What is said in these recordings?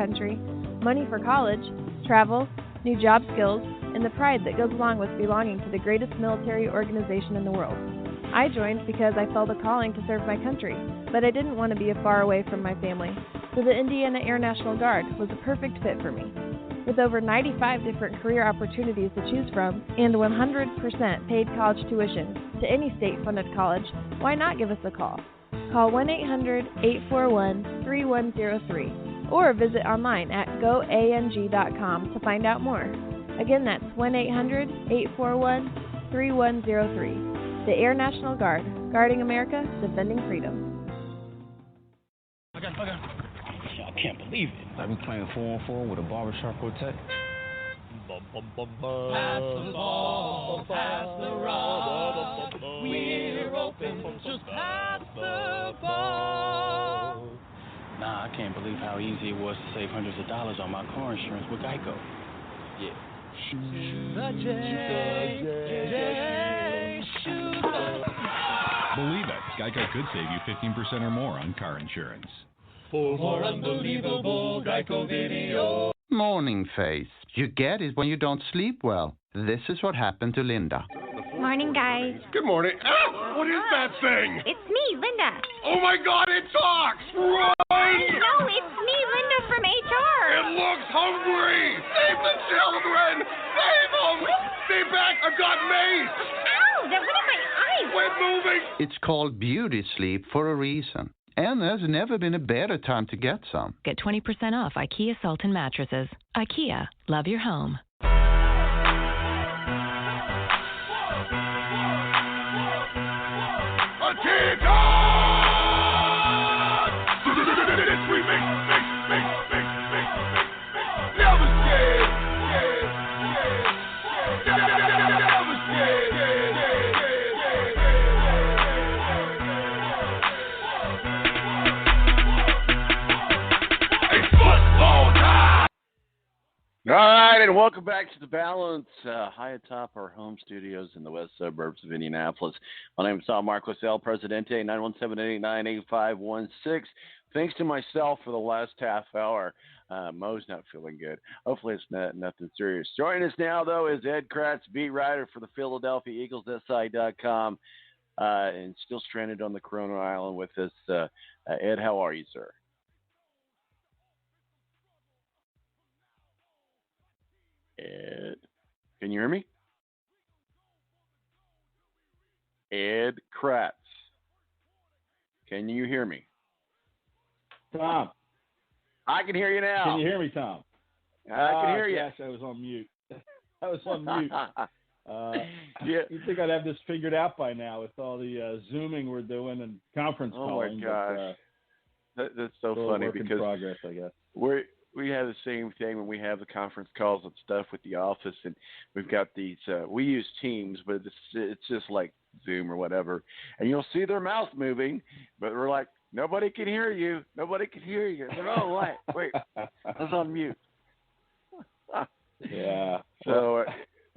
country, money for college, travel, new job skills, and the pride that goes along with belonging to the greatest military organization in the world. I joined because I felt a calling to serve my country, but I didn't want to be far away from my family, so the Indiana Air National Guard was a perfect fit for me. With over 95 different career opportunities to choose from and 100% paid college tuition to any state-funded college, why not give us a call? Call 1-800-841-3103 or visit online at goang.com to find out more. Again, that's 1-800-841-3103. The Air National Guard, guarding America, defending freedom. Okay. I can't believe it. I've been playing 4-on-4 with a barbershop quartet. Pass the ball, pass the rock. We're open, just pass the ball. Nah, I can't believe how easy it was to save hundreds of dollars on my car insurance with Geico. Yeah. Believe it, Geico could save you 15% or more on car insurance. For more unbelievable Geico video. Morning face. You get it when you don't sleep well. This is what happened to Linda. Morning, guys. Good morning. Ah, what is that thing? It's me, Linda. Oh my God, it talks! Run! No, it's me, Linda from HR. It looks hungry! Save the children! Save them! Stay back! I've got mace! Ow, that went in my eyes. Quit moving! It's called beauty sleep for a reason. And there's never been a better time to get some. Get 20% off IKEA Sultan mattresses. IKEA, love your home. All right, and welcome back to The Balance, high atop our home studios in the west suburbs of Indianapolis. My name is Tom Marcos, El Presidente, 917-889-8516. Thanks to myself for the last half hour. Mo's not feeling good. Hopefully it's nothing serious. Joining us now, though, is Ed Kracz, beat writer for the Philadelphia Eagles, SI.com, and still stranded on the Corona Island with us. Ed, how are you, sir? Ed, can you hear me? Ed Kracz, can you hear me? Tom. I can hear you now. Can you hear me, Tom? I can hear you. Gosh, I was on mute. I was on mute. Yeah. You'd think I'd have this figured out by now with all the Zooming we're doing and conference calling. Oh, my gosh. That's so funny because in progress, I guess. We have the same thing when we have the conference calls and stuff with the office, and we've got these. We use Teams, but it's just like Zoom or whatever, and you'll see their mouth moving, but we're like, nobody can hear you. Nobody can hear you. Oh, what? Wait, I was on mute. Yeah. So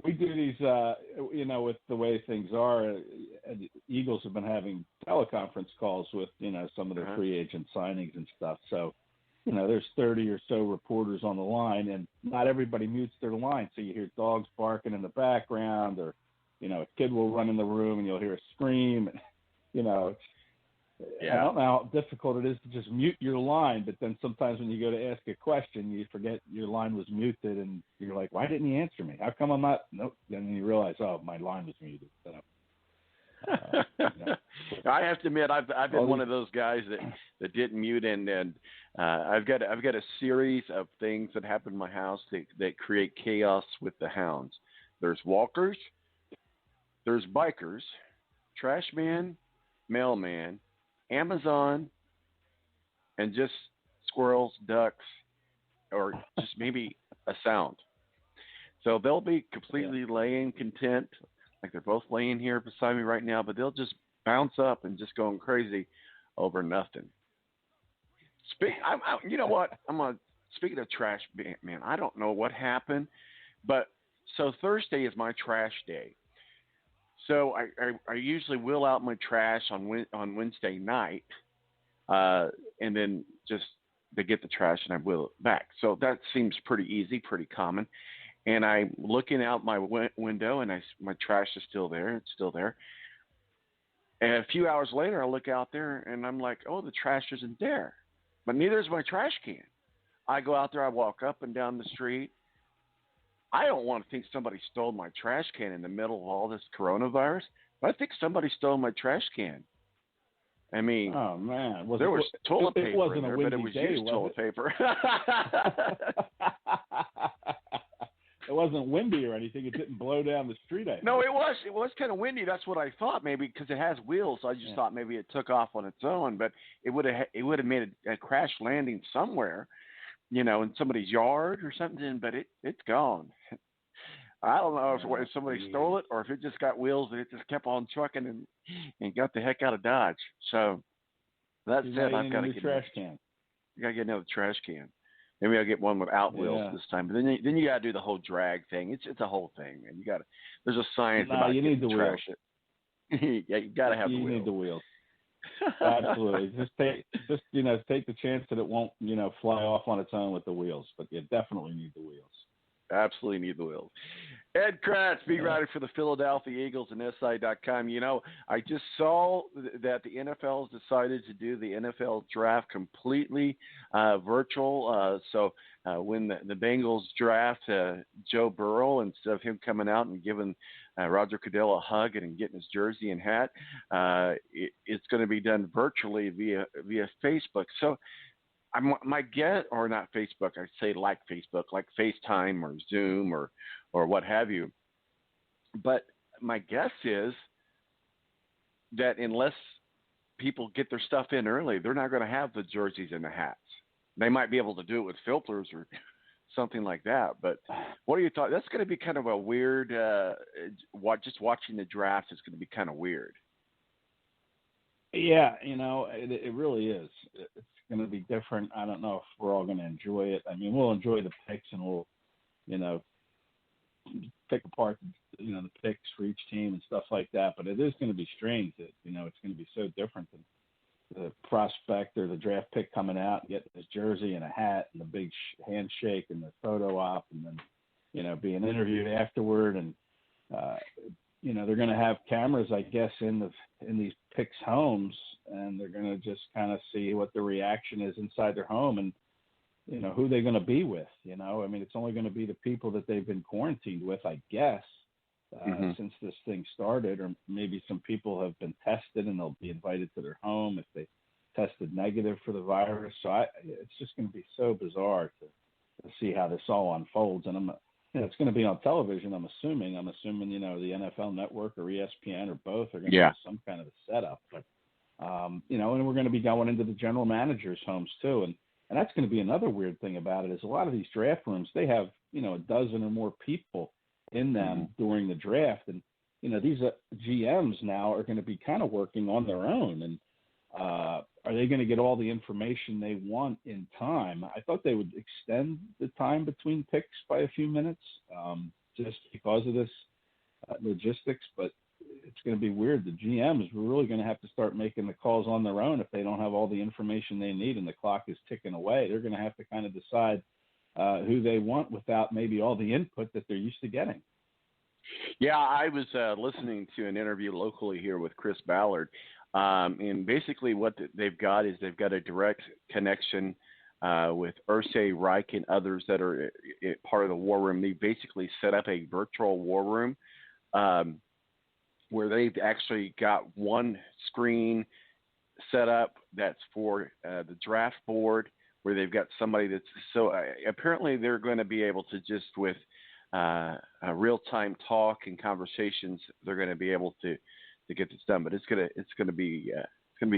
we do these, with the way things are. Eagles have been having teleconference calls with, some of their free agent signings and stuff. So. There's 30 or so reporters on the line, and not everybody mutes their line. So you hear dogs barking in the background, or, a kid will run in the room and you'll hear a scream. I don't know how difficult it is to just mute your line, but then sometimes when you go to ask a question, you forget your line was muted, and you're like, why didn't he answer me? How come I'm not? Nope. And then you realize, oh, my line was muted. So. I have to admit, I've been one of those guys that didn't mute, and I've got a series of things that happen in my house that create chaos with the hounds. There's walkers, there's bikers, trash man, mailman, Amazon, and just squirrels, ducks, or just maybe a sound. So they'll be completely laying content. Like they're both laying here beside me right now, but they'll just bounce up and just going crazy over nothing. You know what? Speaking of trash, man, I don't know what happened, but so Thursday is my trash day. So I usually wheel out my trash on Wednesday night, and then just they get the trash and I wheel it back. So that seems pretty easy, pretty common. And I'm looking out my window, and my trash is still there. It's still there. And a few hours later, I look out there, and I'm like, oh, the trash isn't there. But neither is my trash can. I go out there. I walk up and down the street. I don't want to think somebody stole my trash can in the middle of all this coronavirus, but I think somebody stole my trash can. I mean, oh man, there was toilet paper it wasn't in there, a windy but it was day, used toilet paper. It wasn't windy or anything. It didn't blow down the street. No, it was. It was kind of windy. That's what I thought, maybe because it has wheels. So I just thought maybe it took off on its own, but it would have made a crash landing somewhere, in somebody's yard or something. But it's gone. I don't know if somebody stole it or if it just got wheels and it just kept on trucking and got the heck out of Dodge. So that said, I've got to get trash can. You got to get another trash can. Maybe I'll get one without wheels this time. But then you got to do the whole drag thing. It's a whole thing, man. There's a science about you need the trash. Wheels. Yeah, you got to have the wheels. You need the wheels. Absolutely. Just take the chance that it won't, fly off on its own with the wheels. But you definitely need the wheels. Absolutely need the wheels. Ed Kracz, beat writer for the Philadelphia Eagles and SI.com. I just saw that the NFL has decided to do the NFL draft completely virtual. So when the Bengals draft Joe Burrow, instead of him coming out and giving Roger Goodell a hug and getting his jersey and hat, it's going to be done virtually via Facebook. So my guess, or not Facebook, I say like Facebook, like FaceTime or Zoom or what have you. But my guess is that unless people get their stuff in early, they're not going to have the jerseys and the hats. They might be able to do it with filters or something like that. But what are your thoughts? That's going to be kind of a weird, just watching the draft is going to be kind of weird. Yeah, it really is. It's going to be different. I don't know if we're all going to enjoy it. I mean, we'll enjoy the picks and we'll, pick apart, the picks for each team and stuff like that. But it is going to be strange that, it's going to be so different than the prospect or the draft pick coming out and getting his jersey and a hat and the big handshake and the photo op and then, being interviewed afterward. And, they're going to have cameras, I guess, in these picks' homes, and they're going to just kind of see what the reaction is inside their home and, who they're going to be with. I mean, it's only going to be the people that they've been quarantined with, I guess, since this thing started, or maybe some people have been tested and they'll be invited to their home if they tested negative for the virus. So it's just going to be so bizarre to see how this all unfolds. And it's going to be on television, I'm assuming, the NFL Network or ESPN or both are going to have some kind of a setup. But, and we're going to be going into the general managers' homes too. And that's going to be another weird thing about it is a lot of these draft rooms, they have, a dozen or more people in them during the draft. And, these GMs now are going to be kind of working on their own. And are they going to get all the information they want in time? I thought they would extend the time between picks by a few minutes just because of this logistics. But it's going to be weird. The GMs are really going to have to start making the calls on their own if they don't have all the information they need and the clock is ticking away. They're going to have to kind of decide who they want without maybe all the input that they're used to getting. Yeah, I was listening to an interview locally here with Chris Ballard, and basically what they've got is they've got a direct connection with Ursay Reich and others that are part of the war room. They basically set up a virtual war room where they've actually got one screen set up that's for the draft board, where they've got somebody that's apparently they're going to be able to just with real-time talk and conversations, they're going to be able to get this done. But it's going to be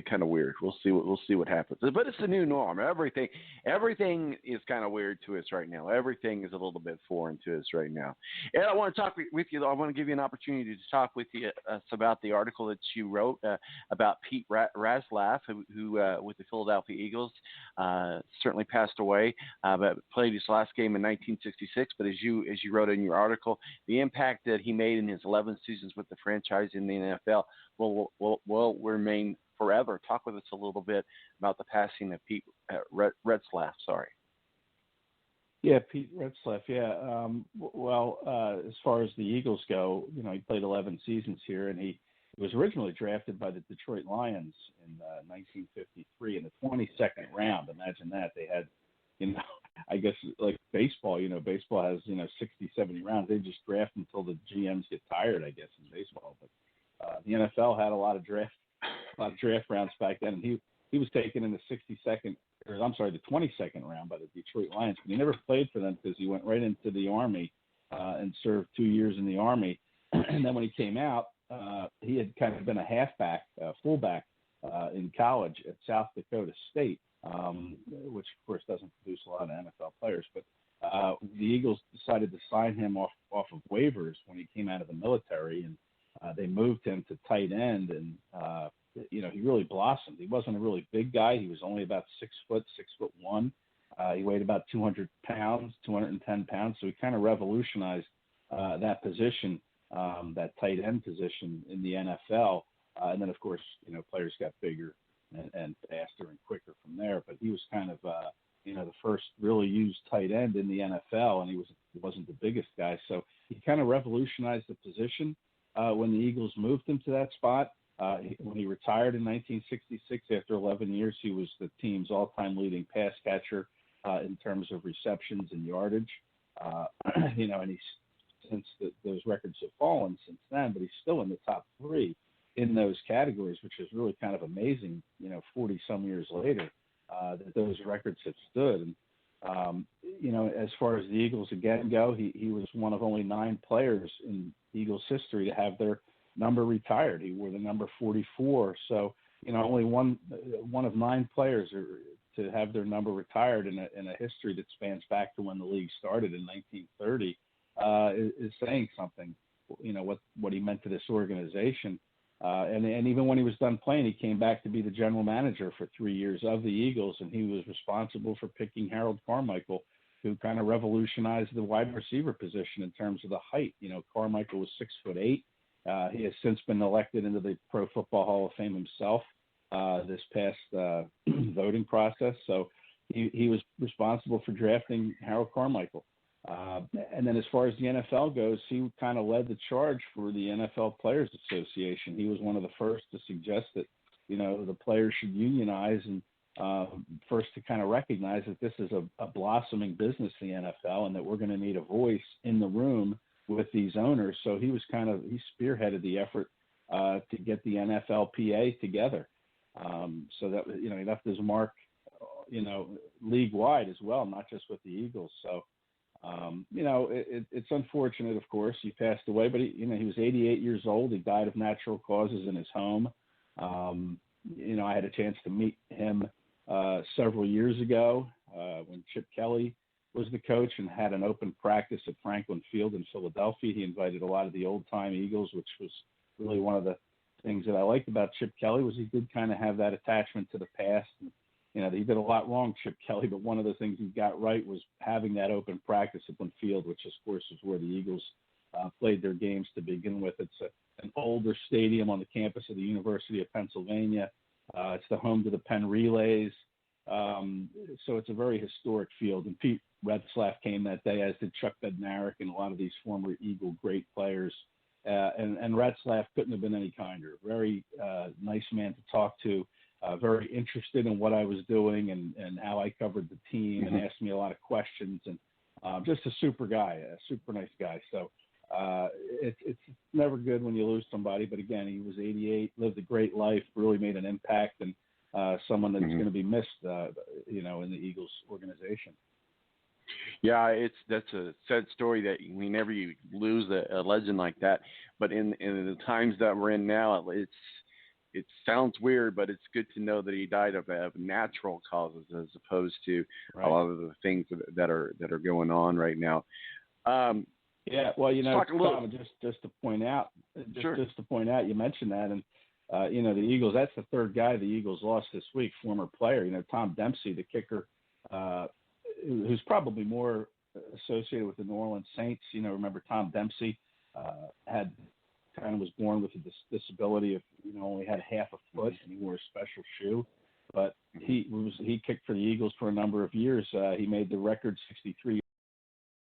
kind of weird. We'll see what happens. But it's the new norm. Everything is kind of weird to us right now. Everything is a little bit foreign to us right now. And I want to talk with you. I want to give you an opportunity to talk with you about the article that you wrote about Pete Razlaff, who with the Philadelphia Eagles certainly passed away, but played his last game in 1966. But as you wrote in your article, the impact that he made in his 11 seasons with the franchise in the NFL will remain forever. Talk with us a little bit about the passing of Pete Retzlaff. Sorry. Yeah, Pete Retzlaff. Yeah. As far as the Eagles go, he played 11 seasons here, and he was originally drafted by the Detroit Lions in 1953 in the 22nd round. Imagine that. They had, I guess like baseball, baseball has, 60, 70 rounds. They just draft until the GMs get tired, I guess, in baseball. But the NFL had a lot of draft rounds back then. And he was taken in the 22nd round by the Detroit Lions. But he never played for them because he went right into the Army and served 2 years in the Army. And then when he came out, he had kind of been a fullback in college at South Dakota State, which of course doesn't produce a lot of NFL players. But the Eagles decided to sign him off of waivers when he came out of the military, and they moved him to tight end. And he really blossomed. He wasn't a really big guy. He was only about 6'1". He weighed about 210 pounds. So he kind of revolutionized that position. That tight end position in the NFL. And then, of course, players got bigger and faster and quicker from there. But he was kind of, the first really used tight end in the NFL, and he wasn't the biggest guy. So he kind of revolutionized the position when the Eagles moved him to that spot. When he retired in 1966, after 11 years, he was the team's all-time leading pass catcher in terms of receptions and yardage. And he's since those records have fallen since then, but he's still in the top 3 in those categories, which is really kind of amazing, 40-some years later, that those records have stood. And, as far as the Eagles again go, he was one of only 9 players in Eagles history to have their number retired. He wore the number 44. So, only one of 9 players to have their number retired in a history that spans back to when the league started in 1930. Is saying something, what he meant to this organization. And even when he was done playing, he came back to be the general manager for 3 years of the Eagles, and he was responsible for picking Harold Carmichael, who kind of revolutionized the wide receiver position in terms of the height. Carmichael was 6'8". He has since been elected into the Pro Football Hall of Fame himself this past voting process. So he was responsible for drafting Harold Carmichael. And then as far as the NFL goes, he kind of led the charge for the NFL Players Association. He was one of the first to suggest that, the players should unionize and first to kind of recognize that this is a blossoming business, the NFL, and that we're going to need a voice in the room with these owners. So he spearheaded the effort to get the NFLPA together. So that, he left his mark, league-wide as well, not just with the Eagles. So, it's unfortunate, of course. He passed away, but he was 88 years old. He died of natural causes in his home. I had a chance to meet him several years ago when Chip Kelly was the coach and had an open practice at Franklin Field in Philadelphia. He invited a lot of the old-time Eagles, which was really one of the things that I liked about Chip Kelly was he did kind of have that attachment to the past. He did a lot wrong, Chip Kelly, but one of the things he got right was having that open practice at Franklin Field, which, of course, is where the Eagles played their games to begin with. It's an older stadium on the campus of the University of Pennsylvania. It's the home to the Penn Relays. So it's a very historic field. And Pete Retzlaff came that day, as did Chuck Bednarik and a lot of these former Eagle great players. And Retzlaff couldn't have been any kinder. Very nice man to talk to. Very interested in what I was doing and how I covered the team, and asked me a lot of questions, and just a super guy, a super nice guy. So it's never good when you lose somebody, but again, he was 88, lived a great life, really made an impact, and someone that's going to be missed, in the Eagles organization. Yeah, that's a sad story that whenever you lose a legend like that, but in the times that we're in now, it sounds weird, but it's good to know that he died of natural causes as opposed to a lot of the things that are going on right now. Yeah, well, Tom, just to point out, you mentioned that, and the Eagles. That's the third guy the Eagles lost this week, former player. Tom Dempsey, the kicker, who's probably more associated with the New Orleans Saints. Remember Tom Dempsey had kind of was born with a disability of, only had half a foot, and he wore a special shoe. But he kicked for the Eagles for a number of years. He made the record 63